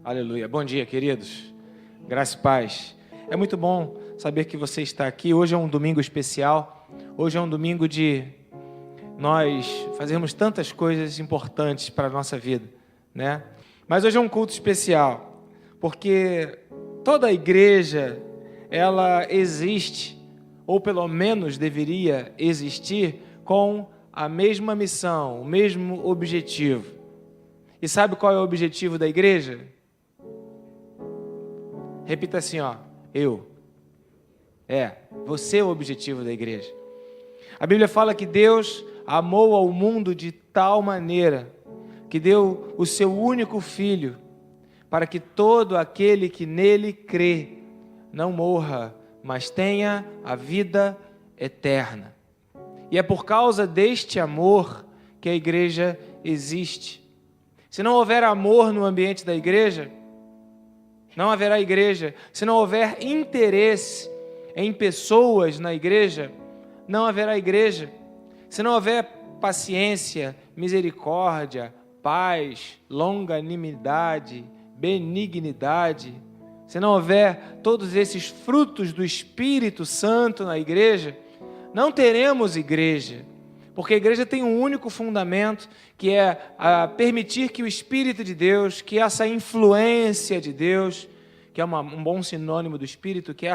Aleluia. Bom dia, queridos. Graça e paz. É muito bom saber que você está aqui. Hoje é um domingo especial. Hoje é um domingo de nós fazermos tantas coisas importantes para a nossa vida, né? Mas hoje é um culto especial, porque toda a igreja, ela existe, ou pelo menos deveria existir, com a mesma missão, o mesmo objetivo. E sabe qual é o objetivo da igreja? Repita assim, você é o objetivo da igreja. A Bíblia fala que Deus amou ao mundo de tal maneira que deu o seu único Filho para que todo aquele que nele crê não morra, mas tenha a vida eterna. E é por causa deste amor que a igreja existe. Se não houver amor no ambiente da igreja, não haverá igreja. Se não houver interesse em pessoas na igreja, não haverá igreja. Se não houver paciência, misericórdia, paz, longanimidade, benignidade, se não houver todos esses frutos do Espírito Santo na igreja, não teremos igreja. Porque a igreja tem um único fundamento, que é permitir que o Espírito de Deus, que essa influência de Deus, que é um bom sinônimo do Espírito, que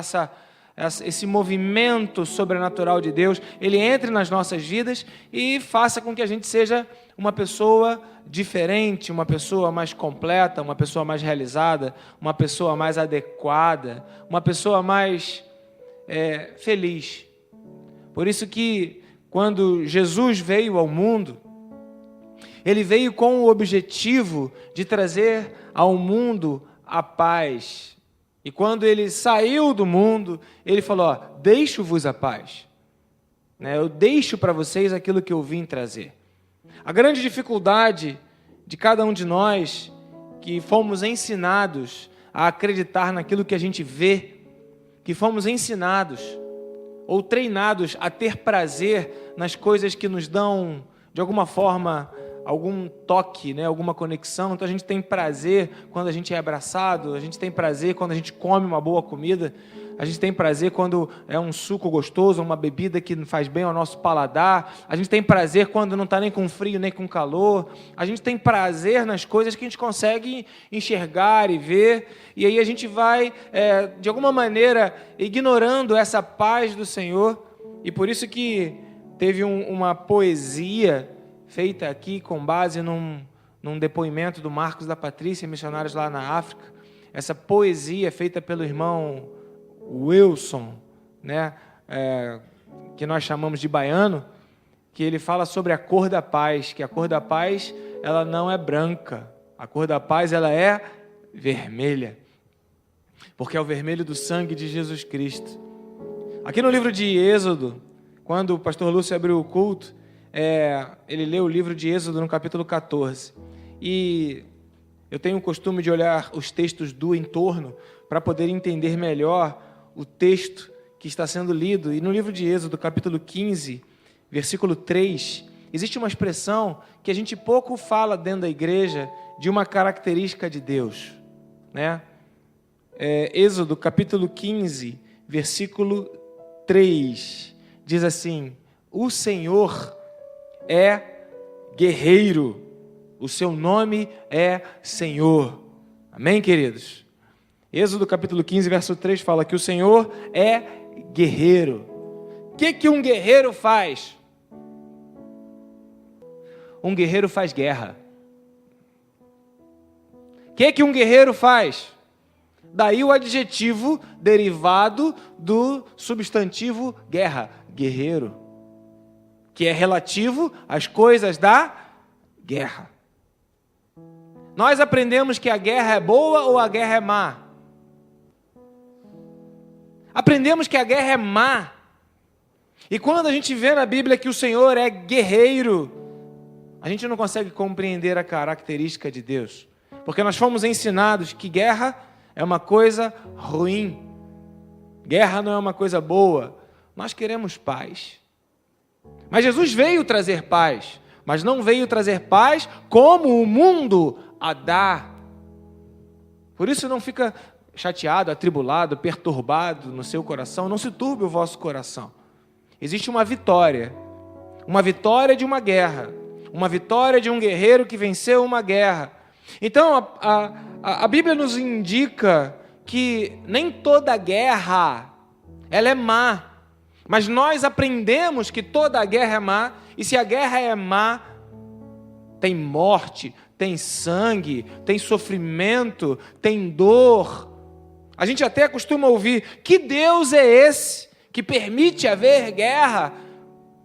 esse movimento sobrenatural de Deus, ele entre nas nossas vidas e faça com que a gente seja uma pessoa diferente, uma pessoa mais completa, uma pessoa mais realizada, uma pessoa mais adequada, uma pessoa mais feliz. Por isso que quando Jesus veio ao mundo, ele veio com o objetivo de trazer ao mundo a paz. E quando ele saiu do mundo, ele falou, deixo-vos a paz. Eu deixo para vocês aquilo que eu vim trazer. A grande dificuldade de cada um de nós, que fomos ensinados a acreditar naquilo que a gente vê, que fomos ensinados ou treinados a ter prazer nas coisas que nos dão, de alguma forma, algum toque, alguma conexão. Então a gente tem prazer quando a gente é abraçado, a gente tem prazer quando a gente come uma boa comida, a gente tem prazer quando é um suco gostoso, uma bebida que faz bem ao nosso paladar, a gente tem prazer quando não está nem com frio nem com calor, a gente tem prazer nas coisas que a gente consegue enxergar e ver, e aí a gente vai, de alguma maneira, ignorando essa paz do Senhor. E por isso que teve uma poesia feita aqui com base num depoimento do Marcos da Patrícia, missionários lá na África. Essa poesia feita pelo irmão Wilson, que nós chamamos de baiano, que ele fala sobre a cor da paz, que a cor da paz ela não é branca, a cor da paz ela é vermelha, porque é o vermelho do sangue de Jesus Cristo. Aqui no livro de Êxodo, quando o pastor Lúcio abriu o culto, ele leu o livro de Êxodo no capítulo 14, e eu tenho o costume de olhar os textos do entorno para poder entender melhor o texto que está sendo lido. E no livro de Êxodo, capítulo 15, versículo 3, existe uma expressão que a gente pouco fala dentro da igreja de uma característica de Deus, Êxodo, capítulo 15, versículo 3, diz assim: o Senhor é guerreiro, o seu nome é Senhor. Amém, queridos? Êxodo capítulo 15, verso 3 fala que o Senhor é guerreiro. O que um guerreiro faz? Um guerreiro faz guerra. O que um guerreiro faz? Daí o adjetivo derivado do substantivo guerra, guerreiro, que é relativo às coisas da guerra. Nós aprendemos que a guerra é boa ou a guerra é má? Aprendemos que a guerra é má. E quando a gente vê na Bíblia que o Senhor é guerreiro, a gente não consegue compreender a característica de Deus. Porque nós fomos ensinados que guerra é uma coisa ruim. Guerra não é uma coisa boa. Nós queremos paz. Mas Jesus veio trazer paz. Mas não veio trazer paz como o mundo a dá. Por isso não fica chateado, atribulado, perturbado no seu coração, não se turbe o vosso coração. Existe uma vitória de uma guerra, uma vitória de um guerreiro que venceu uma guerra. Então a Bíblia nos indica que nem toda guerra ela é má, mas nós aprendemos que toda guerra é má, e se a guerra é má, tem morte, tem sangue, tem sofrimento, tem dor. A gente até costuma ouvir: que Deus é esse que permite haver guerra?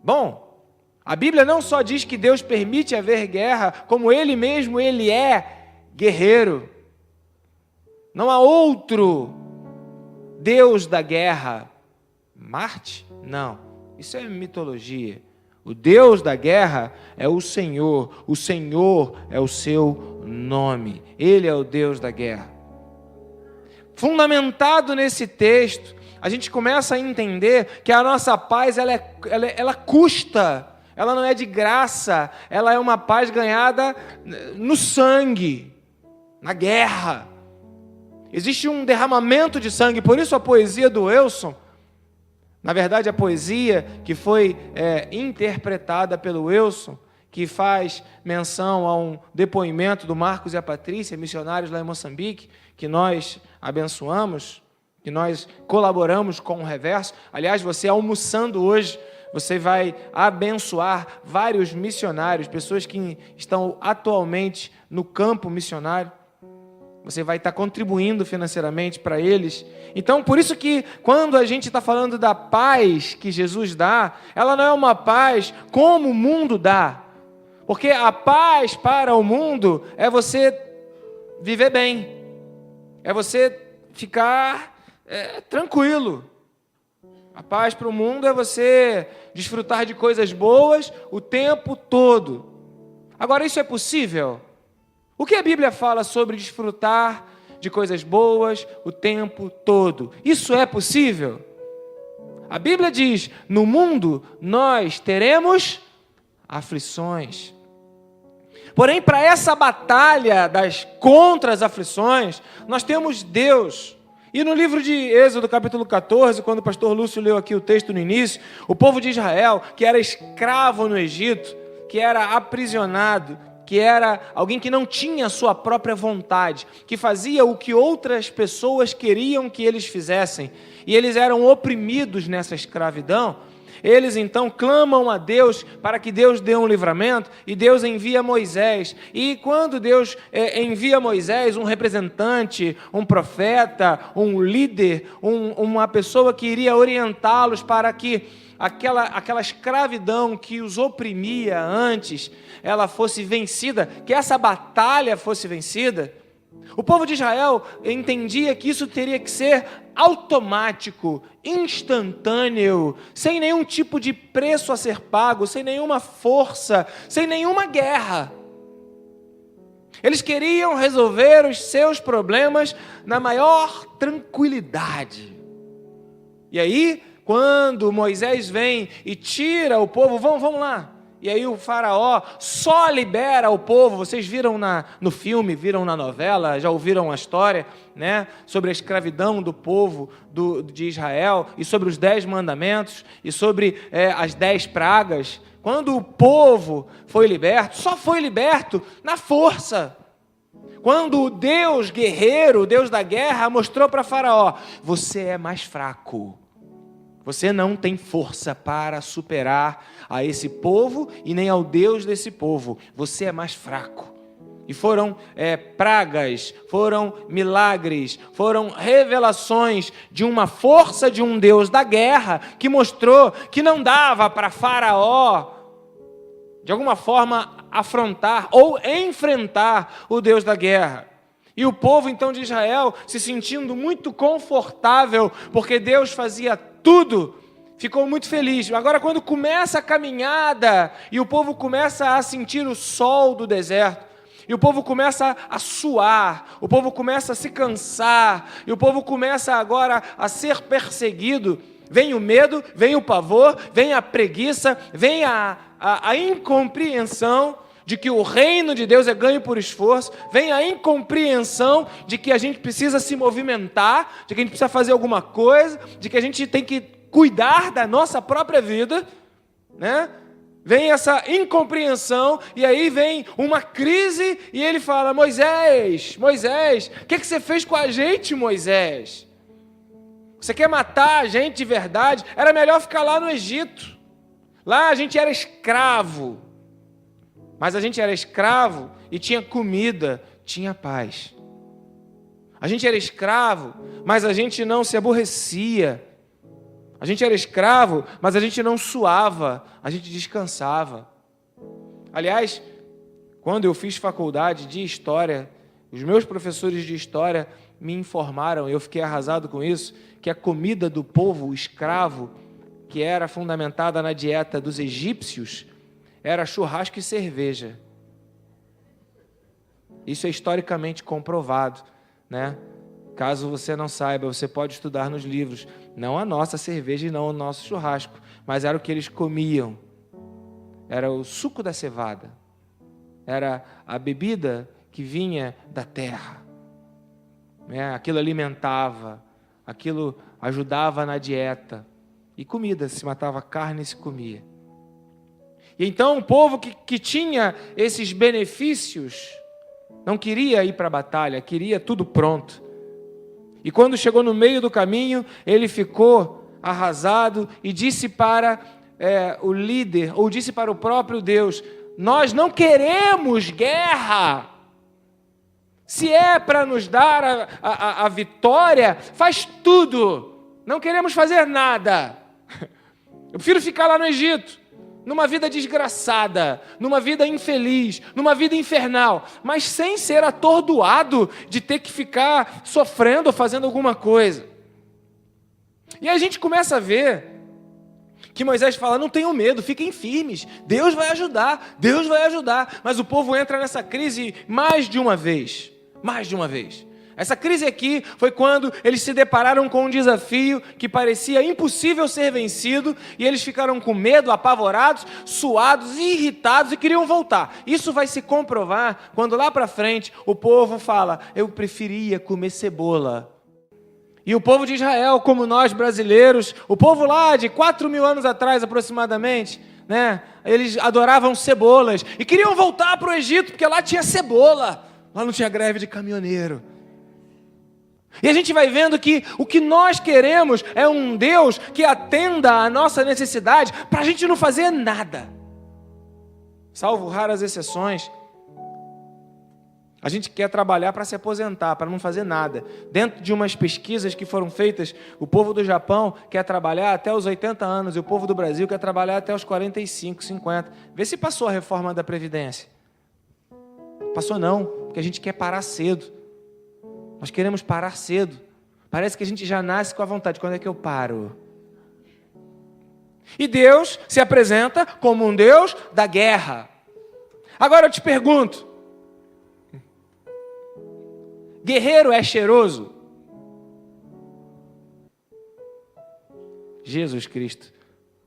Bom, a Bíblia não só diz que Deus permite haver guerra, como Ele mesmo, Ele é guerreiro. Não há outro Deus da guerra. Marte? Não, isso é mitologia. O Deus da guerra é o Senhor é o seu nome, Ele é o Deus da guerra. Fundamentado nesse texto, a gente começa a entender que a nossa paz ela custa, ela não é de graça, ela é uma paz ganhada no sangue, na guerra. Existe um derramamento de sangue, por isso a poesia do Wilson, na verdade a poesia que foi interpretada pelo Wilson, que faz menção a um depoimento do Marcos e a Patrícia, missionários lá em Moçambique, que nós abençoamos, que nós colaboramos com o Reverso. Aliás, você almoçando hoje, você vai abençoar vários missionários, pessoas que estão atualmente no campo missionário. Você vai estar contribuindo financeiramente para eles. Então, por isso que quando a gente está falando da paz que Jesus dá, ela não é uma paz como o mundo dá. Porque a paz para o mundo é você viver bem, é você ficar tranquilo. A paz para o mundo é você desfrutar de coisas boas o tempo todo. Agora, isso é possível? O que a Bíblia fala sobre desfrutar de coisas boas o tempo todo? Isso é possível? A Bíblia diz: no mundo nós teremos aflições. Porém, para essa batalha contra as aflições, nós temos Deus. E no livro de Êxodo, capítulo 14, quando o pastor Lúcio leu aqui o texto no início, o povo de Israel, que era escravo no Egito, que era aprisionado, que era alguém que não tinha sua própria vontade, que fazia o que outras pessoas queriam que eles fizessem, e eles eram oprimidos nessa escravidão. Eles então clamam a Deus para que Deus dê um livramento, e Deus envia Moisés. E quando Deus envia Moisés, um representante, um profeta, um líder, uma pessoa que iria orientá-los para que aquela escravidão que os oprimia antes, ela fosse vencida, que essa batalha fosse vencida, o povo de Israel entendia que isso teria que ser automático, instantâneo, sem nenhum tipo de preço a ser pago, sem nenhuma força, sem nenhuma guerra. Eles queriam resolver os seus problemas na maior tranquilidade. E aí, quando Moisés vem e tira o povo, vamos lá. E aí o faraó só libera o povo. Vocês viram no filme, viram na novela, já ouviram a história, né, sobre a escravidão do povo de Israel, e sobre os 10 mandamentos, e sobre as 10 pragas. Quando o povo foi liberto, só foi liberto na força. Quando o Deus guerreiro, o Deus da guerra, mostrou para faraó: você é mais fraco. Você não tem força para superar a esse povo e nem ao Deus desse povo. Você é mais fraco. E foram pragas, foram milagres, foram revelações de uma força de um Deus da guerra que mostrou que não dava para Faraó, de alguma forma, afrontar ou enfrentar o Deus da guerra. E o povo, então, de Israel, se sentindo muito confortável, porque Deus fazia tudo, ficou muito feliz. Agora, quando começa a caminhada, e o povo começa a sentir o sol do deserto, e o povo começa a suar, o povo começa a se cansar, e o povo começa agora a ser perseguido, vem o medo, vem o pavor, vem a preguiça, vem a incompreensão. de que o reino de Deus é ganho por esforço, vem a incompreensão de que a gente precisa se movimentar, de que a gente precisa fazer alguma coisa, de que a gente tem que cuidar da nossa própria vida, né? Vem essa incompreensão e aí vem uma crise e ele fala: Moisés, o que você fez com a gente, Moisés? Você quer matar a gente de verdade? Era melhor ficar lá no Egito. Lá a gente era escravo. Mas a gente era escravo e tinha comida, tinha paz. A gente era escravo, mas a gente não se aborrecia. A gente era escravo, mas a gente não suava, a gente descansava. Aliás, quando eu fiz faculdade de História, os meus professores de História me informaram, e eu fiquei arrasado com isso, que a comida do povo escravo, que era fundamentada na dieta dos egípcios, era churrasco e cerveja. Isso é historicamente comprovado, né? Caso você não saiba, você pode estudar nos livros. Não a nossa cerveja e não o nosso churrasco, mas era o que eles comiam. Era o suco da cevada. Era a bebida que vinha da terra. Aquilo alimentava, aquilo ajudava na dieta. E comida, se matava carne e se comia. E então o povo que tinha esses benefícios não queria ir para a batalha, queria tudo pronto. E quando chegou no meio do caminho, ele ficou arrasado e disse para o líder, ou disse para o próprio Deus: nós não queremos guerra. Se é para nos dar a vitória, faz tudo. Não queremos fazer nada. Eu prefiro ficar lá no Egito, numa vida desgraçada, numa vida infeliz, numa vida infernal, mas sem ser atordoado de ter que ficar sofrendo ou fazendo alguma coisa. E a gente começa a ver que Moisés fala: não tenham medo, fiquem firmes, Deus vai ajudar, mas o povo entra nessa crise mais de uma vez. Essa crise aqui foi quando eles se depararam com um desafio que parecia impossível ser vencido e eles ficaram com medo, apavorados, suados, irritados e queriam voltar. Isso vai se comprovar quando lá para frente o povo fala: eu preferia comer cebola. E o povo de Israel, como nós brasileiros, o povo lá de 4.000 anos atrás aproximadamente, né, eles adoravam cebolas e queriam voltar para o Egito porque lá tinha cebola, lá não tinha greve de caminhoneiro. E a gente vai vendo que o que nós queremos é um Deus que atenda à nossa necessidade para a gente não fazer nada. Salvo raras exceções, a gente quer trabalhar para se aposentar, para não fazer nada. Dentro de umas pesquisas que foram feitas, o povo do Japão quer trabalhar até os 80 anos e o povo do Brasil quer trabalhar até os 45, 50. Vê se passou a reforma da Previdência. Passou não, porque a gente quer parar cedo. Nós queremos parar cedo. Parece que a gente já nasce com a vontade. Quando é que eu paro? E Deus se apresenta como um Deus da guerra. Agora eu te pergunto: guerreiro é cheiroso? Jesus Cristo.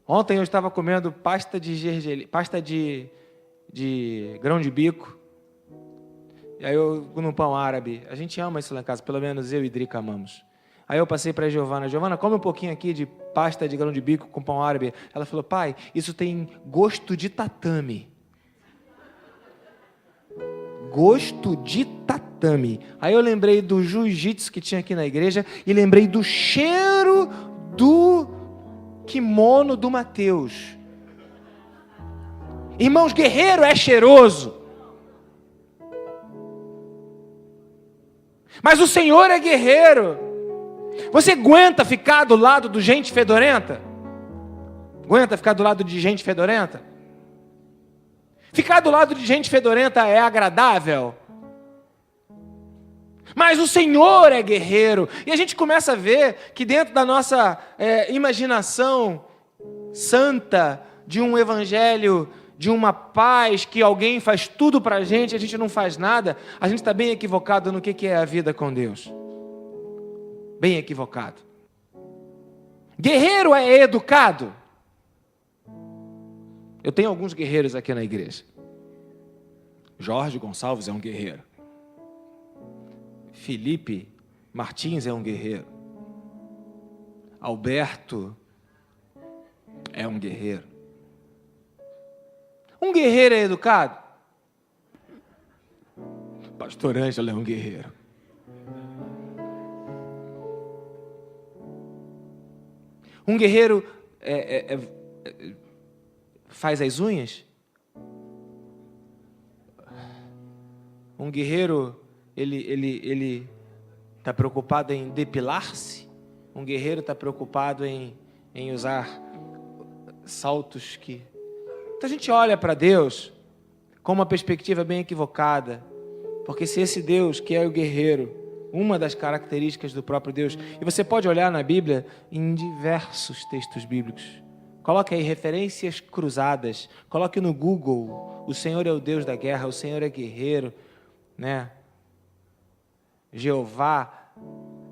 Ontem eu estava comendo pasta de grão de bico. E aí no pão árabe, a gente ama isso lá em casa, pelo menos eu e Drica amamos. Aí eu passei para a Giovana, come um pouquinho aqui de pasta de grão de bico com pão árabe. Ela falou: pai, isso tem gosto de tatame. Gosto de tatame. Aí eu lembrei do jiu-jitsu que tinha aqui na igreja e lembrei do cheiro do kimono do Mateus. Irmãos, guerreiro é cheiroso. Mas o Senhor é guerreiro. Você aguenta ficar do lado de gente fedorenta? Aguenta ficar do lado de gente fedorenta? Ficar do lado de gente fedorenta é agradável? Mas o Senhor é guerreiro. E a gente começa a ver que dentro da nossa imaginação santa, de um evangelho, de uma paz, que alguém faz tudo para a gente não faz nada, a gente está bem equivocado no que é a vida com Deus. Bem equivocado. Guerreiro é educado? Eu tenho alguns guerreiros aqui na igreja. Jorge Gonçalves é um guerreiro. Felipe Martins é um guerreiro. Alberto é um guerreiro. Um guerreiro é educado? Pastor Ângelo é um guerreiro. Um guerreiro faz as unhas? Um guerreiro, ele está preocupado em depilar-se? Um guerreiro está preocupado em usar saltos que... Então a gente olha para Deus com uma perspectiva bem equivocada, porque se esse Deus que é o guerreiro, uma das características do próprio Deus, e você pode olhar na Bíblia em diversos textos bíblicos, coloque aí referências cruzadas, coloque no Google, o Senhor é o Deus da guerra, o Senhor é guerreiro, né? Jeová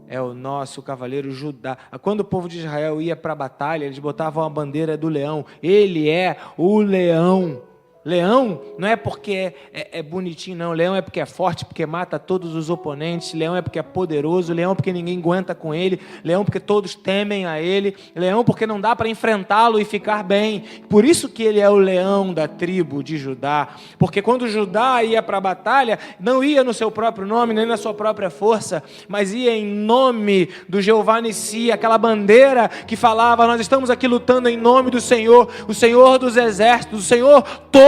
é o nosso cavaleiro Judá. Quando o povo de Israel ia para a batalha, eles botavam a bandeira do leão. Ele é o leão. Leão não é porque é bonitinho, não. Leão é porque é forte, porque mata todos os oponentes. Leão é porque é poderoso. Leão é porque ninguém aguenta com ele. Leão porque todos temem a ele. Leão porque não dá para enfrentá-lo e ficar bem. Por isso que ele é o leão da tribo de Judá. Porque quando Judá ia para a batalha, não ia no seu próprio nome, nem na sua própria força, mas ia em nome do Jeová Nissi, aquela bandeira que falava, nós estamos aqui lutando em nome do Senhor, o Senhor dos exércitos, o Senhor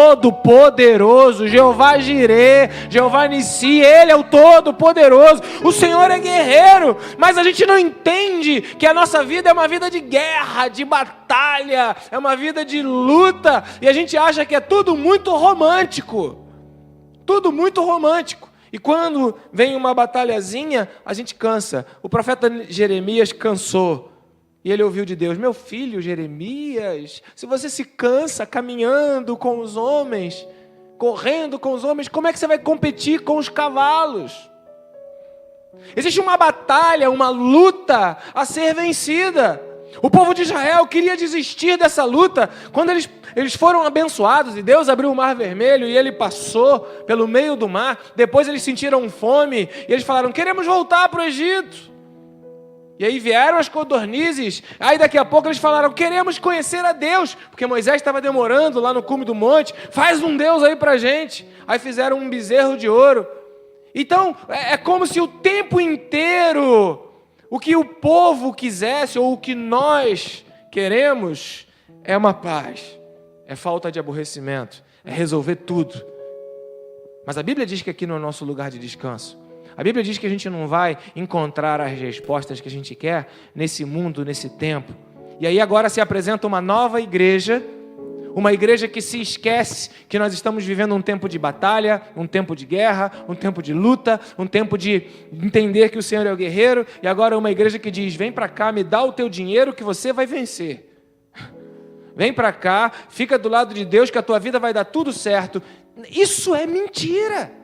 Todo-Poderoso, Jeová Jirê, Jeová Nissi, Ele é o Todo-Poderoso, o Senhor é guerreiro, mas a gente não entende que a nossa vida é uma vida de guerra, de batalha, é uma vida de luta, e a gente acha que é tudo muito romântico, e quando vem uma batalhazinha, a gente cansa. O profeta Jeremias cansou, e ele ouviu de Deus, meu filho Jeremias, se você se cansa caminhando com os homens, correndo com os homens, como é que você vai competir com os cavalos? Existe uma batalha, uma luta a ser vencida. O povo de Israel queria desistir dessa luta quando eles foram abençoados e Deus abriu o mar vermelho e ele passou pelo meio do mar. Depois eles sentiram fome e eles falaram, queremos voltar para o Egito. E aí vieram as codornizes, aí daqui a pouco eles falaram, queremos conhecer a Deus, porque Moisés estava demorando lá no cume do monte, faz um Deus aí para a gente. Aí fizeram um bezerro de ouro. Então, é como se o tempo inteiro, o que o povo quisesse, ou o que nós queremos, é uma paz, é falta de aborrecimento, é resolver tudo. Mas a Bíblia diz que aqui não é o nosso lugar de descanso. A Bíblia diz que a gente não vai encontrar as respostas que a gente quer nesse mundo, nesse tempo. E aí agora se apresenta uma nova igreja, uma igreja que se esquece que nós estamos vivendo um tempo de batalha, um tempo de guerra, um tempo de luta, um tempo de entender que o Senhor é o guerreiro, e agora uma igreja que diz, vem para cá, me dá o teu dinheiro que você vai vencer. Vem para cá, fica do lado de Deus que a tua vida vai dar tudo certo. Isso é mentira.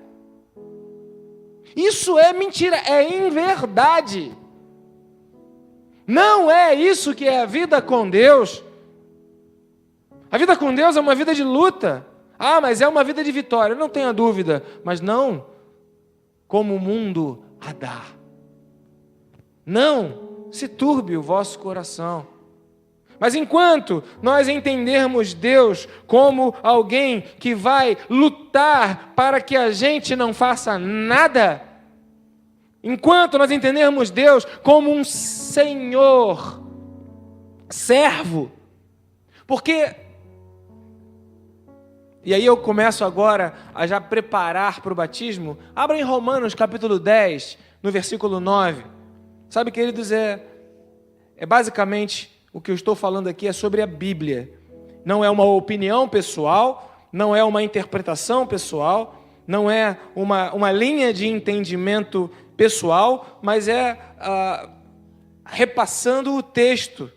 Isso é mentira, é inverdade. Não é isso que é a vida com Deus. A vida com Deus é uma vida de luta. Ah, mas é uma vida de vitória, não tenha dúvida. Mas não como o mundo a dá. Não se turbe o vosso coração. Mas enquanto nós entendermos Deus como alguém que vai lutar para que a gente não faça nada, enquanto nós entendermos Deus como um Senhor, servo, porque, e aí eu começo agora a já preparar para o batismo, abra em Romanos capítulo 10, no versículo 9, sabe, queridos, é basicamente... O que eu estou falando aqui é sobre a Bíblia. Não é uma opinião pessoal, não é uma interpretação pessoal, não é uma linha de entendimento pessoal, mas é repassando o texto.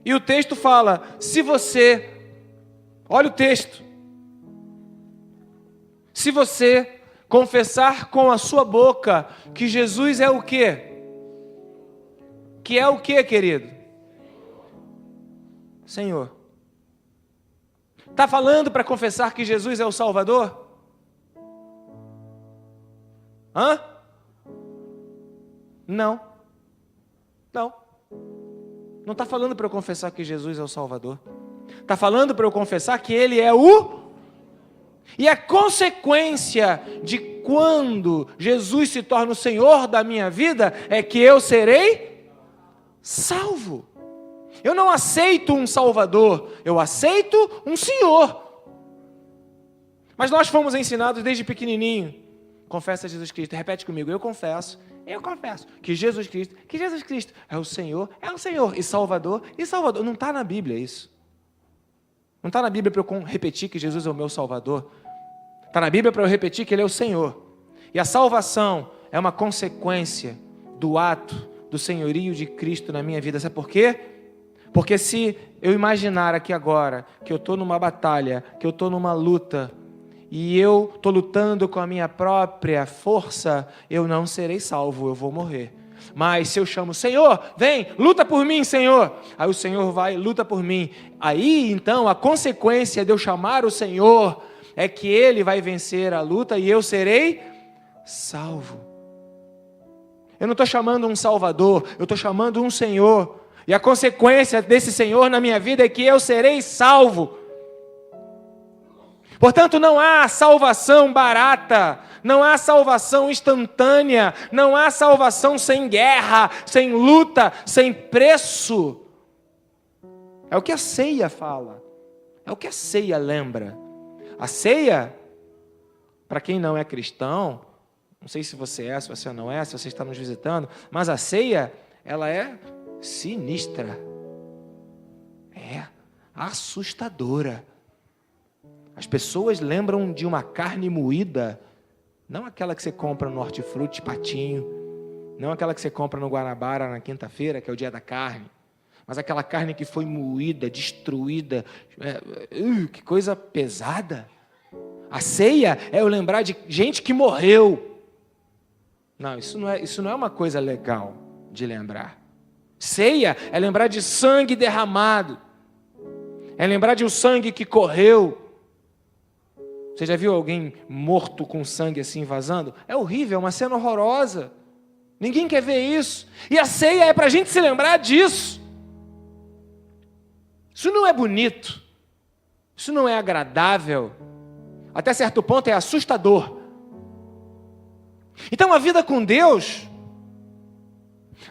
E o texto fala, se você... Olha o texto. Se você confessar com a sua boca que Jesus é o quê? Que é o quê, querido? Senhor. Está falando para confessar que Jesus é o Salvador? Hã? Não. Não. Não está falando para eu confessar que Jesus é o Salvador. Está falando para eu confessar que Ele é o... E a consequência de quando Jesus se torna o Senhor da minha vida é que eu serei salvo. Eu não aceito um Salvador, eu aceito um Senhor. Mas nós fomos ensinados desde pequenininho. Confessa Jesus Cristo, repete comigo, eu confesso que Jesus Cristo é o Senhor, e Salvador, Não está na Bíblia isso. Não está na Bíblia para eu repetir que Jesus é o meu Salvador. Está na Bíblia para eu repetir que Ele é o Senhor. E a salvação é uma consequência do ato do senhorio de Cristo na minha vida. Sabe por quê? Porque se eu imaginar aqui agora que eu estou numa batalha, que eu estou numa luta, e eu estou lutando com a minha própria força, eu não serei salvo, eu vou morrer. Mas se eu chamo, Senhor, vem, luta por mim, Senhor. Aí o Senhor vai, luta por mim. Aí, então, a consequência de eu chamar o Senhor é que Ele vai vencer a luta e eu serei salvo. Eu não estou chamando um Salvador, eu estou chamando um Senhor. E a consequência desse Senhor na minha vida é que eu serei salvo. Portanto, não há salvação barata, não há salvação instantânea, não há salvação sem guerra, sem luta, sem preço. É o que a ceia fala, é o que a ceia lembra. A ceia, para quem não é cristão, não sei se você é, se você não é, se você está nos visitando, mas a ceia, ela é sinistra, é assustadora. As pessoas lembram de uma carne moída, não aquela que você compra no Hortifruti Patinho, não aquela que você compra no Guanabara na quinta-feira, que é o dia da carne, mas aquela carne que foi moída, destruída, que coisa pesada. A ceia é eu lembrar de gente que morreu. Não, isso não é uma coisa legal de lembrar. Ceia é lembrar de sangue derramado, é lembrar de um sangue que correu. Você já viu alguém morto com sangue assim vazando? É horrível, é uma cena horrorosa. Ninguém quer ver isso. E a ceia é para a gente se lembrar disso. Isso não é bonito. Isso não é agradável. Até certo ponto é assustador. Então a vida com Deus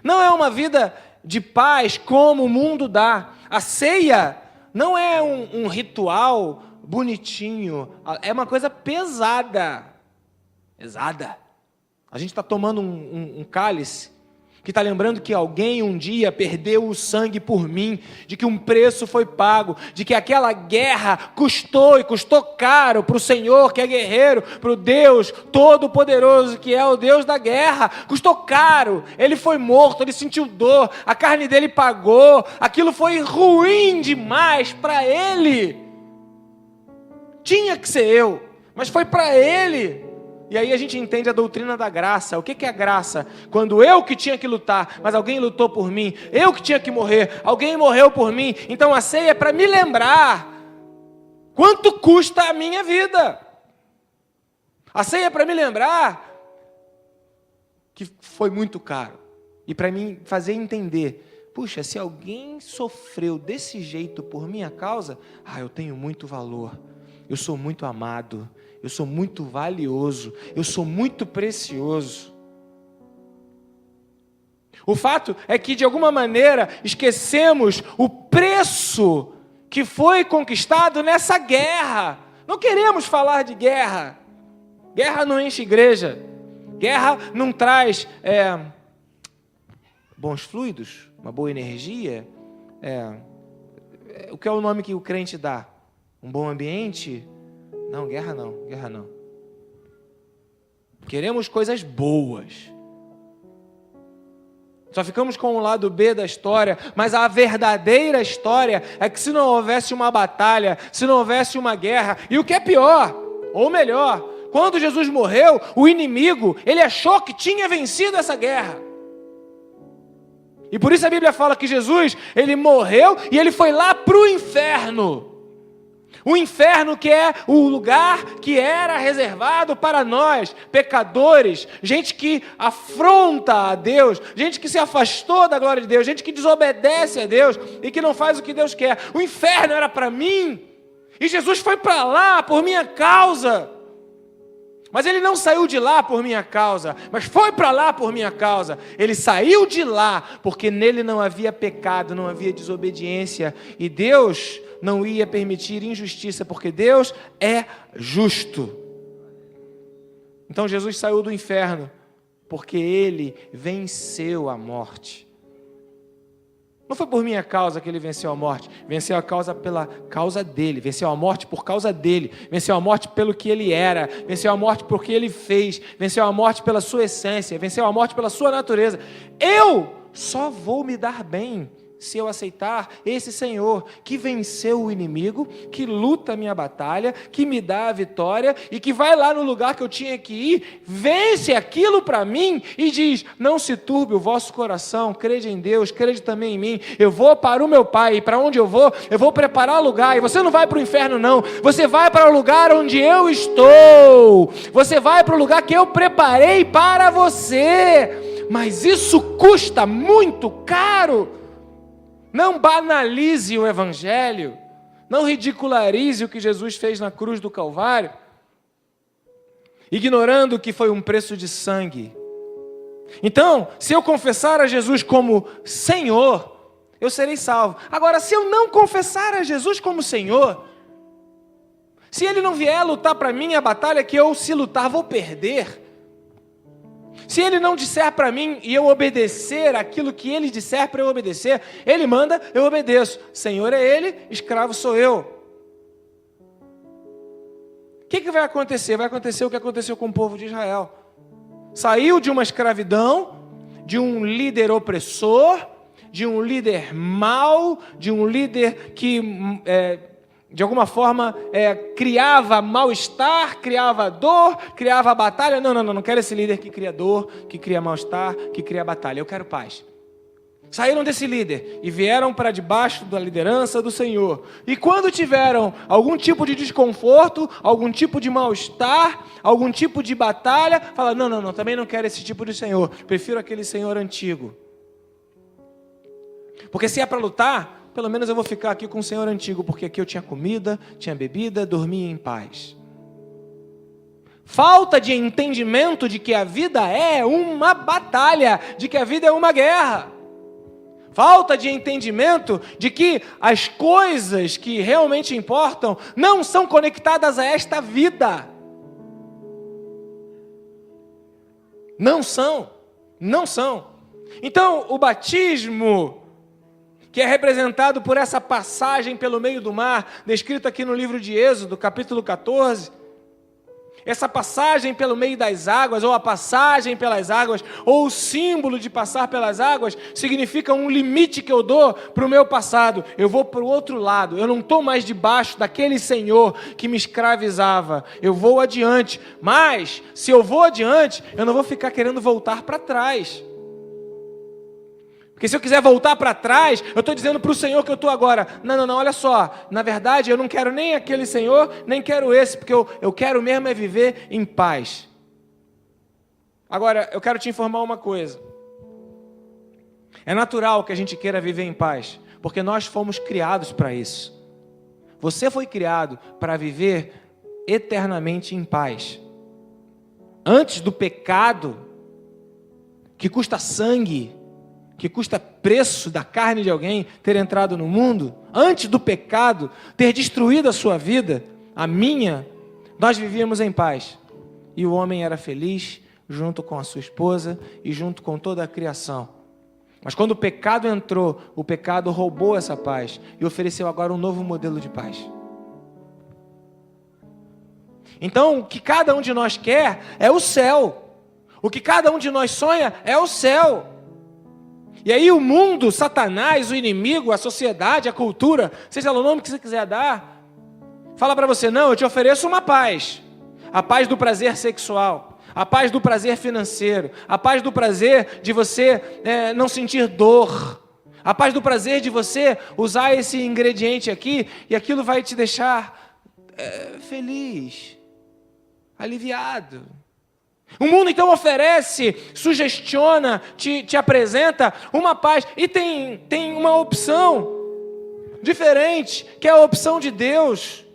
não é uma vida de paz como o mundo dá. A ceia não é um ritual bonitinho, é uma coisa pesada. A gente está tomando um cálice que está lembrando que alguém um dia perdeu o sangue por mim, de que um preço foi pago, de que aquela guerra custou caro para o Senhor que é guerreiro, para o Deus Todo-Poderoso que é o Deus da guerra, custou caro, Ele foi morto, Ele sentiu dor, a carne dele pagou, aquilo foi ruim demais para Ele. Tinha que ser eu, mas foi para Ele. E aí a gente entende a doutrina da graça. O que é a graça? Quando eu que tinha que lutar, mas alguém lutou por mim. Eu que tinha que morrer, alguém morreu por mim. Então a ceia é para me lembrar quanto custa a minha vida. A ceia é para me lembrar que foi muito caro. E para mim fazer entender, puxa, se alguém sofreu desse jeito por minha causa, eu tenho muito valor. Eu sou muito amado, eu sou muito valioso, eu sou muito precioso. O fato é que, de alguma maneira, esquecemos o preço que foi conquistado nessa guerra. Não queremos falar de guerra. Guerra não enche igreja. Guerra não traz bons fluidos, uma boa energia. O que é o nome que o crente dá? Um bom ambiente? Não, guerra não. Queremos coisas boas. Só ficamos com o lado B da história, mas a verdadeira história é que se não houvesse uma batalha, se não houvesse uma guerra, e o que é pior, ou melhor, quando Jesus morreu, o inimigo, ele achou que tinha vencido essa guerra. E por isso a Bíblia fala que Jesus, ele morreu e ele foi lá para o inferno. O inferno, que é o lugar que era reservado para nós, pecadores, gente que afronta a Deus, gente que se afastou da glória de Deus, gente que desobedece a Deus e que não faz o que Deus quer. O inferno era para mim, e Jesus foi para lá por minha causa. Mas ele não saiu de lá por minha causa, mas foi para lá por minha causa. Ele saiu de lá porque nele não havia pecado, não havia desobediência, e Deus não ia permitir injustiça, porque Deus é justo. Então Jesus saiu do inferno porque ele venceu a morte. Não foi por minha causa que ele venceu a morte, venceu a causa pela causa dele, venceu a morte por causa dele, venceu a morte pelo que ele era, venceu a morte por que ele fez, venceu a morte pela sua essência, venceu a morte pela sua natureza. Eu só vou me dar bem se eu aceitar esse Senhor que venceu o inimigo, que luta a minha batalha, que me dá a vitória e que vai lá no lugar que eu tinha que ir, vence aquilo para mim e diz: não se turbe o vosso coração, crede em Deus, crede também em mim, eu vou para o meu Pai, e para onde eu vou preparar lugar, e você não vai para o inferno não, você vai para o lugar onde eu estou, você vai para o lugar que eu preparei para você, mas isso custa muito caro. Não banalize o Evangelho, não ridicularize o que Jesus fez na cruz do Calvário, ignorando que foi um preço de sangue. Então, se eu confessar a Jesus como Senhor, eu serei salvo. Agora, se eu não confessar a Jesus como Senhor, se Ele não vier lutar para mim a batalha que eu, se lutar, vou perder, se Ele não disser para mim e eu obedecer aquilo que Ele disser para eu obedecer, Ele manda, eu obedeço. Senhor é Ele, escravo sou eu. O que vai acontecer? Vai acontecer o que aconteceu com o povo de Israel. Saiu de uma escravidão, de um líder opressor, de um líder mau, de um líder que de alguma forma criava mal-estar, criava dor, criava batalha. Não quero esse líder que cria dor, que cria mal-estar, que cria batalha. Eu quero paz. Saíram desse líder e vieram para debaixo da liderança do Senhor. E quando tiveram algum tipo de desconforto, algum tipo de mal-estar, algum tipo de batalha, falaram: não, também não quero esse tipo de Senhor, prefiro aquele Senhor antigo. Porque se é para lutar, pelo menos eu vou ficar aqui com o Senhor antigo, porque aqui eu tinha comida, tinha bebida, dormia em paz. Falta de entendimento de que a vida é uma batalha, de que a vida é uma guerra. Falta de entendimento de que as coisas que realmente importam não são conectadas a esta vida. Não são. Então, o batismo, que é representado por essa passagem pelo meio do mar, descrita aqui no livro de Êxodo, capítulo 14, essa passagem pelo meio das águas, ou a passagem pelas águas, ou o símbolo de passar pelas águas, significa um limite que eu dou para o meu passado. Eu vou para o outro lado, eu não estou mais debaixo daquele Senhor que me escravizava, eu vou adiante. Mas, se eu vou adiante, eu não vou ficar querendo voltar para trás. Porque se eu quiser voltar para trás, eu estou dizendo para o Senhor que eu estou agora: não, olha só, na verdade eu não quero nem aquele Senhor, nem quero esse, porque eu quero mesmo é viver em paz. Agora, eu quero te informar uma coisa. É natural que a gente queira viver em paz, porque nós fomos criados para isso. Você foi criado para viver eternamente em paz. Antes do pecado, que custa sangue, que custa preço da carne de alguém ter entrado no mundo, antes do pecado ter destruído a sua vida, a minha, nós vivíamos em paz. E o homem era feliz junto com a sua esposa e junto com toda a criação. Mas quando o pecado entrou, o pecado roubou essa paz e ofereceu agora um novo modelo de paz. Então, o que cada um de nós quer é o céu. O que cada um de nós sonha é o céu. E aí o mundo, Satanás, o inimigo, a sociedade, a cultura, seja lá o nome que você quiser dar, fala para você: não, eu te ofereço uma paz. A paz do prazer sexual, a paz do prazer financeiro, a paz do prazer de você não sentir dor, a paz do prazer de você usar esse ingrediente aqui e aquilo vai te deixar feliz, aliviado. O mundo então oferece, sugestiona, te apresenta uma paz. E tem uma opção diferente, que é a opção de Deus.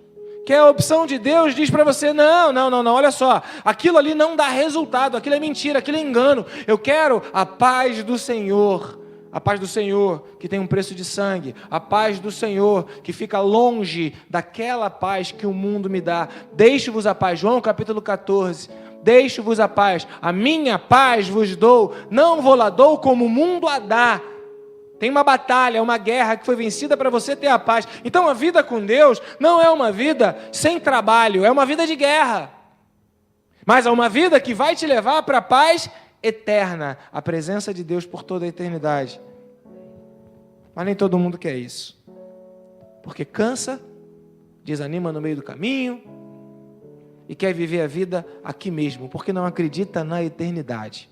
Que é a opção de Deus diz para você, não, olha só. Aquilo ali não dá resultado, aquilo é mentira, aquilo é engano. Eu quero a paz do Senhor. A paz do Senhor que tem um preço de sangue. A paz do Senhor que fica longe daquela paz que o mundo me dá. Deixo-vos a paz. João capítulo 14. Deixo-vos a paz, a minha paz vos dou, não vou lá dou como o mundo a dá. Tem uma batalha, uma guerra que foi vencida para você ter a paz. Então a vida com Deus não é uma vida sem trabalho, é uma vida de guerra. Mas é uma vida que vai te levar para a paz eterna, a presença de Deus por toda a eternidade. Mas nem todo mundo quer isso. Porque cansa, desanima no meio do caminho, e quer viver a vida aqui mesmo, porque não acredita na eternidade.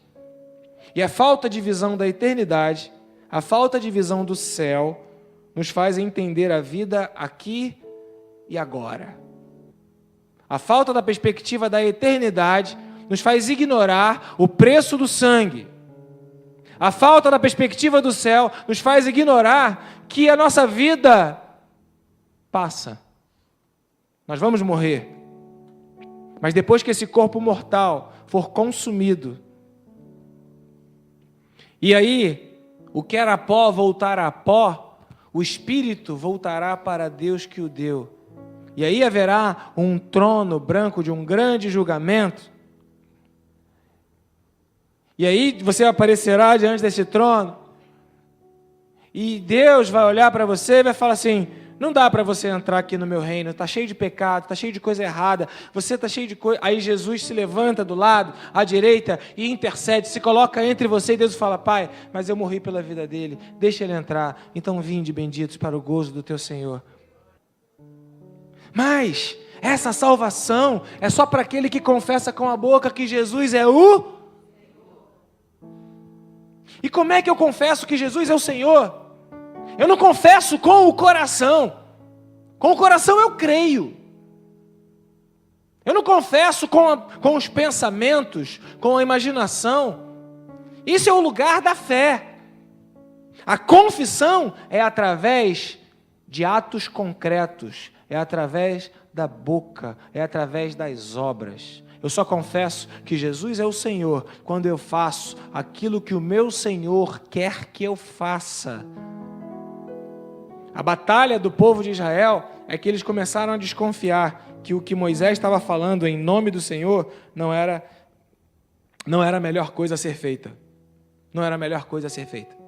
E a falta de visão da eternidade, a falta de visão do céu, nos faz entender a vida aqui e agora. A falta da perspectiva da eternidade nos faz ignorar o preço do sangue. A falta da perspectiva do céu nos faz ignorar que a nossa vida passa. Nós vamos morrer. Mas depois que esse corpo mortal for consumido, e aí o que era pó voltará a pó, o espírito voltará para Deus que o deu. E aí haverá um trono branco de um grande julgamento. E aí você aparecerá diante desse trono, e Deus vai olhar para você e vai falar assim, não dá para você entrar aqui no meu reino, está cheio de pecado, está cheio de coisa errada, você está cheio de coisa... Aí Jesus se levanta do lado, à direita, e intercede, se coloca entre você, e Deus fala, Pai, mas eu morri pela vida dele, deixa ele entrar, então vinde benditos para o gozo do teu Senhor. Mas essa salvação é só para aquele que confessa com a boca que Jesus é o... E como é que eu confesso que Jesus é o Senhor? Eu não confesso com o coração. Com o coração eu creio. Eu não confesso com os pensamentos, com a imaginação. Isso é o lugar da fé. A confissão é através de atos concretos, é através da boca, é através das obras. Eu só confesso que Jesus é o Senhor quando eu faço aquilo que o meu Senhor quer que eu faça. A batalha do povo de Israel é que eles começaram a desconfiar que o que Moisés estava falando em nome do Senhor não era a melhor coisa a ser feita. Não era a melhor coisa a ser feita.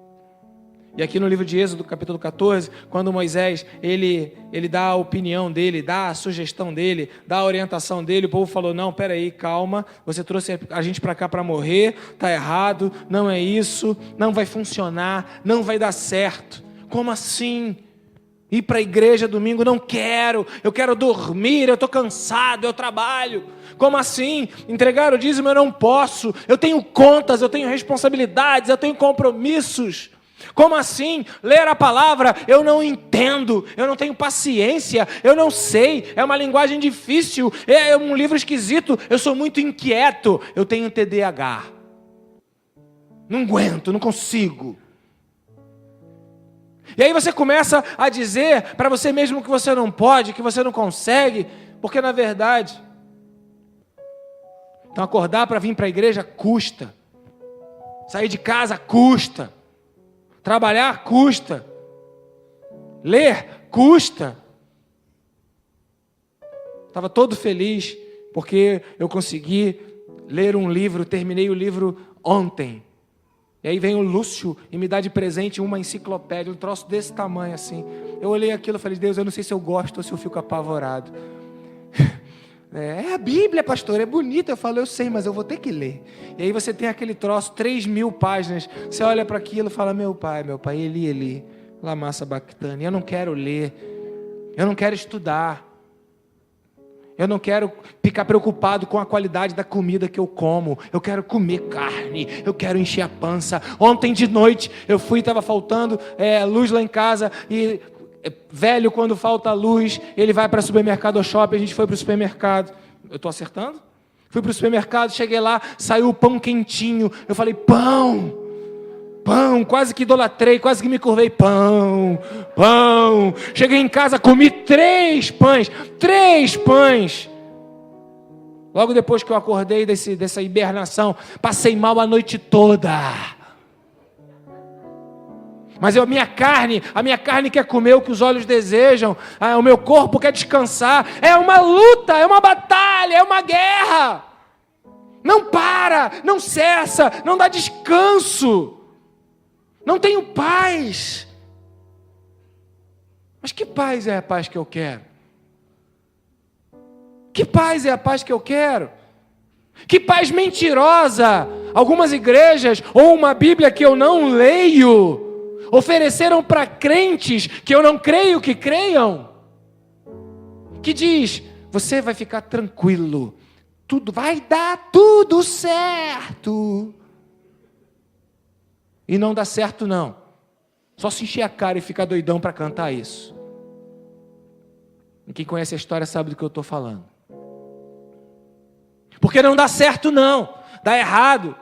E aqui no livro de Êxodo, capítulo 14, quando Moisés, ele dá a opinião dele, dá a sugestão dele, dá a orientação dele, o povo falou, não, peraí, calma, você trouxe a gente para cá para morrer, está errado, não é isso, não vai funcionar, não vai dar certo. Como assim? Ir para a igreja domingo, não quero, eu quero dormir, eu estou cansado, eu trabalho. Como assim? Entregar o dízimo eu não posso, eu tenho contas, eu tenho responsabilidades, eu tenho compromissos. Como assim? Ler a palavra eu não entendo, eu não tenho paciência, eu não sei, é uma linguagem difícil, é um livro esquisito, eu sou muito inquieto, eu tenho TDAH. Não aguento, não consigo. E aí você começa a dizer para você mesmo que você não pode, que você não consegue, porque na verdade, então acordar para vir para a igreja custa, sair de casa custa, trabalhar custa, ler custa. Estava todo feliz porque eu consegui ler um livro, terminei o livro ontem. E aí vem o Lúcio e me dá de presente uma enciclopédia, um troço desse tamanho assim. Eu olhei aquilo e falei, Deus, eu não sei se eu gosto ou se eu fico apavorado. É a Bíblia, pastor, é bonita. Eu falo, eu sei, mas eu vou ter que ler. E aí você tem aquele troço, 3.000 páginas. Você olha para aquilo e fala, meu pai, Eli, lama sabachthani. Eu não quero ler, eu não quero estudar. Eu não quero ficar preocupado com a qualidade da comida que eu como. Eu quero comer carne, eu quero encher a pança. Ontem de noite eu fui, estava faltando luz lá em casa e Velho, quando falta luz, ele vai para supermercado ou shopping. A gente foi para o supermercado. Eu estou acertando? Fui para o supermercado, cheguei lá, saiu o pão quentinho. Eu falei, pão, quase que idolatrei, quase que me curvei. Pão. Cheguei em casa, comi 3 pães. Logo depois que eu acordei dessa hibernação, passei mal a noite toda. Mas a minha carne quer comer o que os olhos desejam, o meu corpo quer descansar. É uma luta, é uma batalha, é uma guerra. Não para, não cessa, não dá descanso. Não tenho paz. Mas que paz é a paz que eu quero? Que paz é a paz que eu quero? Que paz mentirosa algumas igrejas ou uma Bíblia que eu não leio ofereceram para crentes que eu não creio que creiam, que diz, você vai ficar tranquilo, tudo vai dar tudo certo. E não dá certo não, só se encher a cara e ficar doidão para cantar isso. E quem conhece a história sabe do que eu estou falando. Porque não dá certo não, dá errado.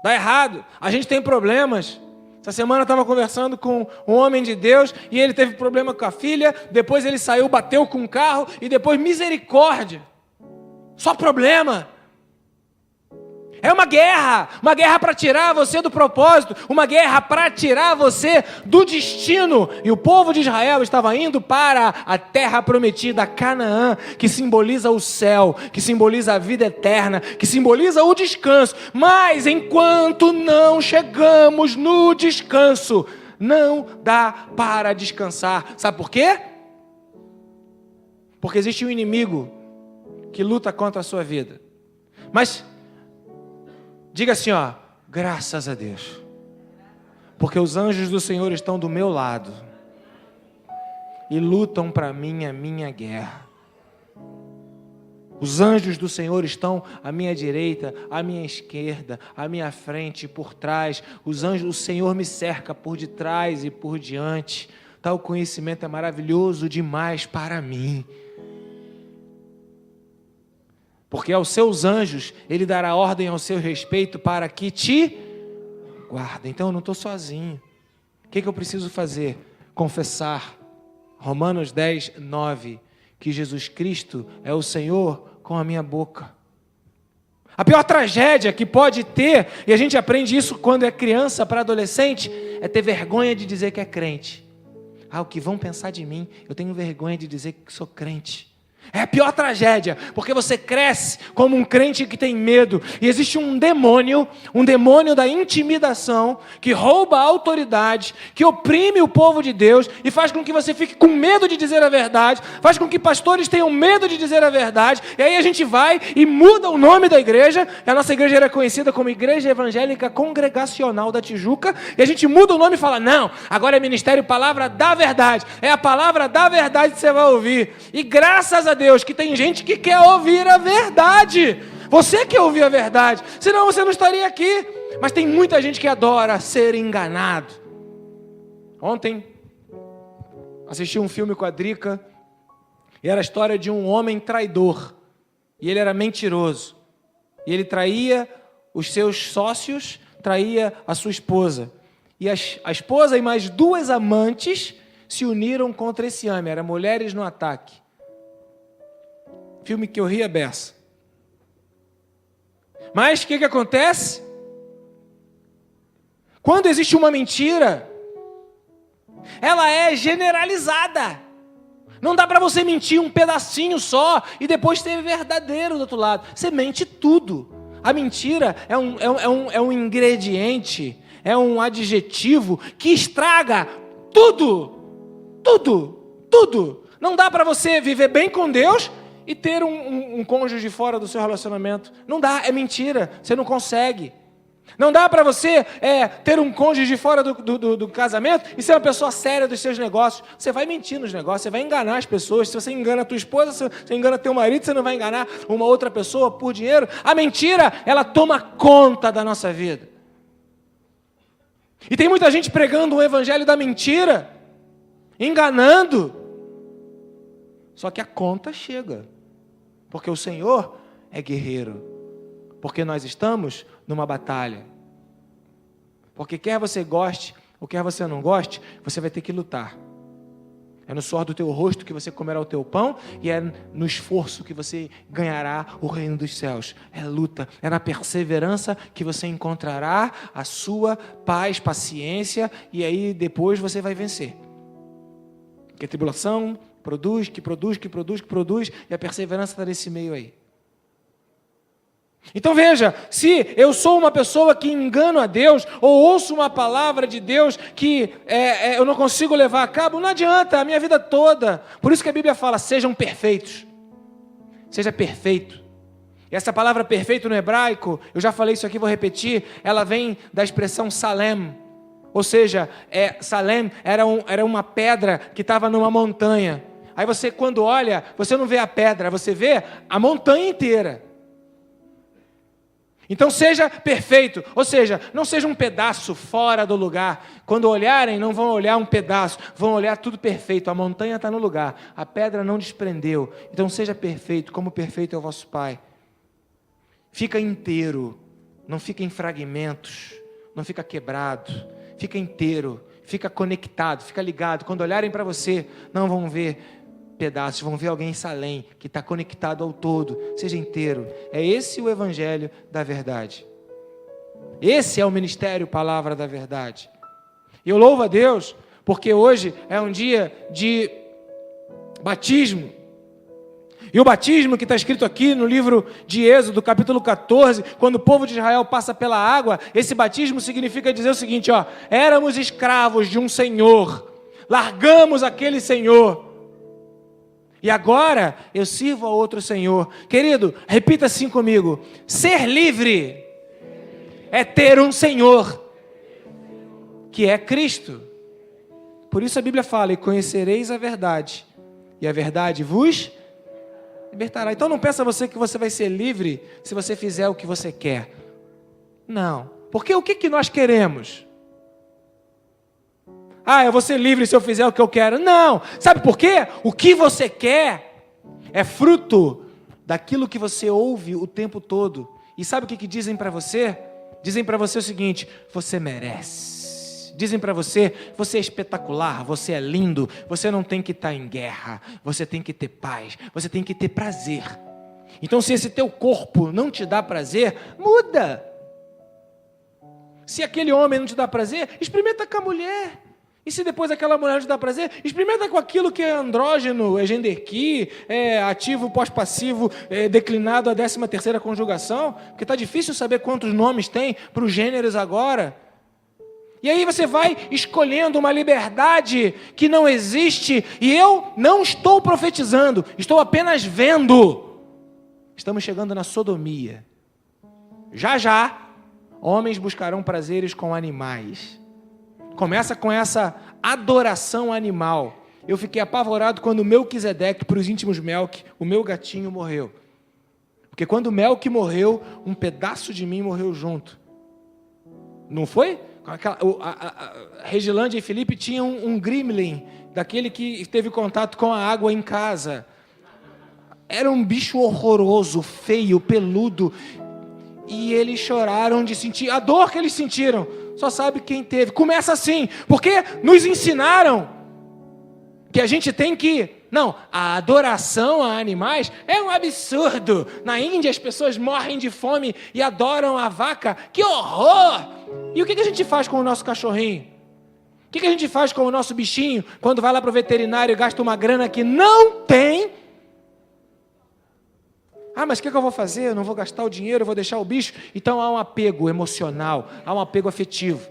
Dá errado, a gente tem problemas. Essa semana eu estava conversando com um homem de Deus e ele teve problema com a filha, depois ele saiu, bateu com o carro e depois misericórdia. Só problema. É uma guerra para tirar você do propósito, uma guerra para tirar você do destino. E o povo de Israel estava indo para a terra prometida, Canaã, que simboliza o céu, que simboliza a vida eterna, que simboliza o descanso. Mas enquanto não chegamos no descanso, não dá para descansar. Sabe por quê? Porque existe um inimigo que luta contra a sua vida. Mas diga assim, graças a Deus, porque os anjos do Senhor estão do meu lado e lutam para mim a minha guerra. Os anjos do Senhor estão à minha direita, à minha esquerda, à minha frente e por trás. Os anjos, o Senhor me cerca por detrás e por diante. Tal conhecimento é maravilhoso demais para mim. Porque aos seus anjos, Ele dará ordem ao seu respeito para que te guardem. Então eu não estou sozinho. O que eu preciso fazer? Confessar. Romanos 10, 9. Que Jesus Cristo é o Senhor com a minha boca. A pior tragédia que pode ter, e a gente aprende isso quando é criança para adolescente, é ter vergonha de dizer que é crente. O que vão pensar de mim? Eu tenho vergonha de dizer que sou crente. É a pior tragédia, porque você cresce como um crente que tem medo, e existe um demônio da intimidação, que rouba a autoridade, que oprime o povo de Deus, e faz com que você fique com medo de dizer a verdade, faz com que pastores tenham medo de dizer a verdade, e aí a gente vai e muda o nome da igreja. A nossa igreja era conhecida como Igreja Evangélica Congregacional da Tijuca, e a gente muda o nome e fala, não, agora é Ministério Palavra da Verdade, é a palavra da verdade que você vai ouvir, e graças a Deus que tem gente que quer ouvir a verdade. Você quer ouvir a verdade, senão você não estaria aqui. Mas tem muita gente que adora ser enganado. Ontem assisti um filme com a Drica e era a história de um homem traidor, e ele era mentiroso, e ele traía os seus sócios, traía a sua esposa, e a esposa e mais 2 amantes se uniram contra esse homem. Eram Mulheres no Ataque. Filme que eu ri a beça. Mas o que acontece? Quando existe uma mentira, ela é generalizada. Não dá para você mentir um pedacinho só e depois ser verdadeiro do outro lado. Você mente tudo. A mentira é um ingrediente, é um adjetivo que estraga tudo. Tudo. Não dá para você viver bem com Deus e ter um cônjuge fora do seu relacionamento. Não dá, é mentira, você não consegue. Não dá para você ter um cônjuge fora do casamento e ser uma pessoa séria dos seus negócios. Você vai mentir nos negócios, você vai enganar as pessoas. Se você engana a tua esposa, se você engana teu marido, você não vai enganar uma outra pessoa por dinheiro. A mentira, ela toma conta da nossa vida. E tem muita gente pregando o evangelho da mentira, enganando. Só que a conta chega, porque o Senhor é guerreiro, porque nós estamos numa batalha. Porque quer você goste ou quer você não goste, você vai ter que lutar. É no suor do teu rosto que você comerá o teu pão, e é no esforço que você ganhará o reino dos céus. É luta, é na perseverança que você encontrará a sua paz, paciência, e aí depois você vai vencer. Porque a tribulação produz, e a perseverança está nesse meio aí. Então veja, se eu sou uma pessoa que engano a Deus, ou ouço uma palavra de Deus que eu não consigo levar a cabo, não adianta, a minha vida toda. Por isso que a Bíblia fala, sejam perfeitos. Seja perfeito. E essa palavra perfeito no hebraico, eu já falei isso aqui, vou repetir, ela vem da expressão salem. Ou seja, salem era uma pedra que estava numa montanha. Aí você, quando olha, você não vê a pedra, você vê a montanha inteira. Então seja perfeito, ou seja, não seja um pedaço fora do lugar. Quando olharem, não vão olhar um pedaço, vão olhar tudo perfeito. A montanha está no lugar, a pedra não desprendeu. Então seja perfeito, como perfeito é o vosso Pai. Fica inteiro, não fica em fragmentos, não fica quebrado, fica inteiro, fica conectado, fica ligado. Quando olharem para você, não vão ver pedaços, vão ver alguém em Salém, que está conectado ao todo, seja inteiro. É esse o evangelho da verdade. Esse é o ministério Palavra da Verdade. E eu louvo a Deus, porque hoje é um dia de batismo. E o batismo que está escrito aqui no livro de Êxodo, capítulo 14, quando o povo de Israel passa pela água, esse batismo significa dizer o seguinte, éramos escravos de um senhor, largamos aquele senhor, e agora eu sirvo a outro Senhor. Querido, repita assim comigo. Ser livre é ter um Senhor, que é Cristo. Por isso a Bíblia fala, e conhecereis a verdade, e a verdade vos libertará. Então não pensa você que você vai ser livre se você fizer o que você quer. Não. Porque o que nós queremos? Eu vou ser livre se eu fizer o que eu quero. Não. Sabe por quê? O que você quer é fruto daquilo que você ouve o tempo todo. E sabe o que dizem para você? Dizem para você o seguinte, você merece. Dizem para você, você é espetacular, você é lindo, você não tem que estar em guerra, você tem que ter paz, você tem que ter prazer. Então se esse teu corpo não te dá prazer, muda. Se aquele homem não te dá prazer, experimenta com a mulher. E se depois aquela mulher não te dá prazer, experimenta com aquilo que é andrógeno, é genderqui, é ativo, pós-passivo, é declinado à 13ª conjugação, porque está difícil saber quantos nomes tem para os gêneros agora. E aí você vai escolhendo uma liberdade que não existe, e eu não estou profetizando, estou apenas vendo. Estamos chegando na sodomia. Já, homens buscarão prazeres com animais. Começa com essa adoração animal. Eu fiquei apavorado quando Melquisedeque, para os íntimos Melque, o meu gatinho morreu. Porque quando Melque morreu, um pedaço de mim morreu junto. Não foi? Regilândia e Felipe tinham um gremlin, daquele que teve contato com a água em casa. Era um bicho horroroso, feio, peludo. E eles choraram de sentir a dor que eles sentiram. Só sabe quem teve. Começa assim, porque nos ensinaram que a gente tem que... Não, a adoração a animais é um absurdo. Na Índia as pessoas morrem de fome e adoram a vaca. Que horror! E o que a gente faz com o nosso cachorrinho? O que a gente faz com o nosso bichinho quando vai lá para o veterinário e gasta uma grana que não tem? Mas o que eu vou fazer? Eu não vou gastar o dinheiro, eu vou deixar o bicho. Então há um apego emocional, há um apego afetivo.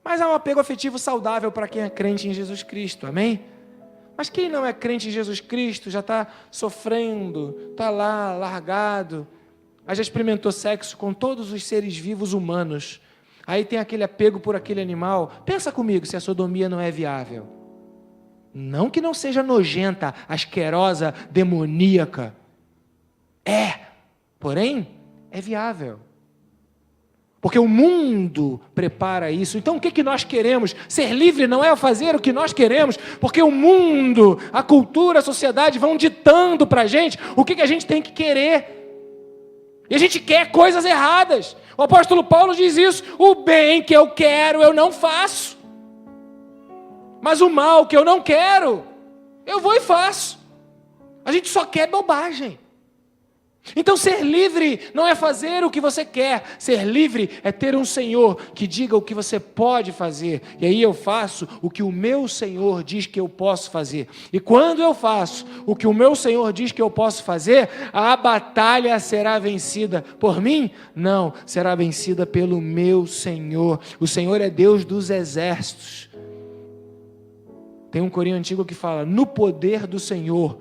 Mas há um apego afetivo saudável para quem é crente em Jesus Cristo, amém? Mas quem não é crente em Jesus Cristo já está sofrendo, está lá, largado, aí já experimentou sexo com todos os seres vivos humanos, aí tem aquele apego por aquele animal. Pensa comigo se a sodomia não é viável. Não que não seja nojenta, asquerosa, demoníaca. Porém, é viável. porque o mundo prepara isso. Então o que nós queremos? Ser livre não é fazer o que nós queremos, porque o mundo, a cultura, a sociedade vão ditando para a gente o que a gente tem que querer. E a gente quer coisas erradas. O apóstolo Paulo diz isso: o bem que eu quero eu não faço, mas o mal que eu não quero eu vou e faço. A gente só quer bobagem. Então ser livre não é fazer o que você quer. Ser livre é ter um Senhor que diga o que você pode fazer. E aí eu faço o que o meu Senhor diz que eu posso fazer. E quando eu faço o que o meu Senhor diz que eu posso fazer, a batalha será vencida por mim? Não, será vencida pelo meu Senhor. O Senhor é Deus dos exércitos. Tem um corinho antigo que fala: no poder do Senhor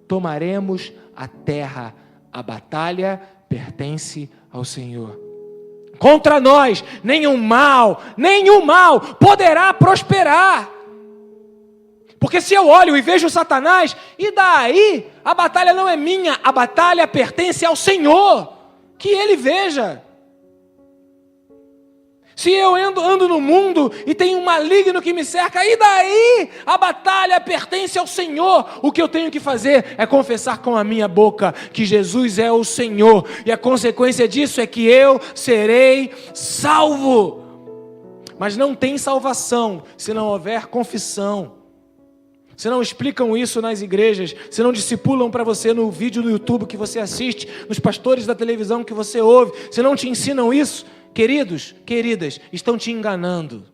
tomaremos a terra. A batalha pertence ao Senhor. Contra nós, nenhum mal poderá prosperar. Porque se eu olho e vejo Satanás, e daí? A batalha não é minha, a batalha pertence ao Senhor. Que Ele veja. Se eu ando no mundo e tem um maligno que me cerca, e daí? A batalha pertence ao Senhor. O que eu tenho que fazer é confessar com a minha boca que Jesus é o Senhor. E a consequência disso é que eu serei salvo. Mas não tem salvação se não houver confissão. Se não explicam isso nas igrejas, se não discipulam para você no vídeo do YouTube que você assiste, nos pastores da televisão que você ouve, se não te ensinam isso, queridos, queridas, estão te enganando.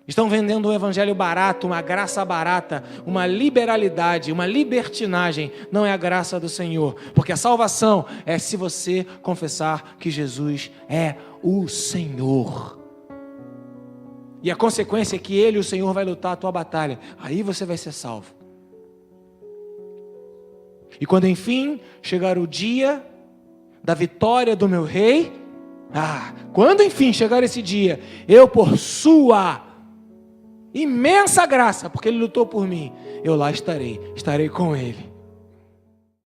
Estão vendendo um evangelho barato, uma graça barata, uma liberalidade, uma libertinagem. Não é a graça do Senhor, porque a salvação é se você confessar que Jesus é o Senhor. E a consequência é que Ele, o Senhor, vai lutar a tua batalha. Aí você vai ser salvo. E quando enfim chegar o dia da vitória do meu rei, quando enfim chegar esse dia, eu por sua imensa graça, porque Ele lutou por mim, eu lá estarei com Ele.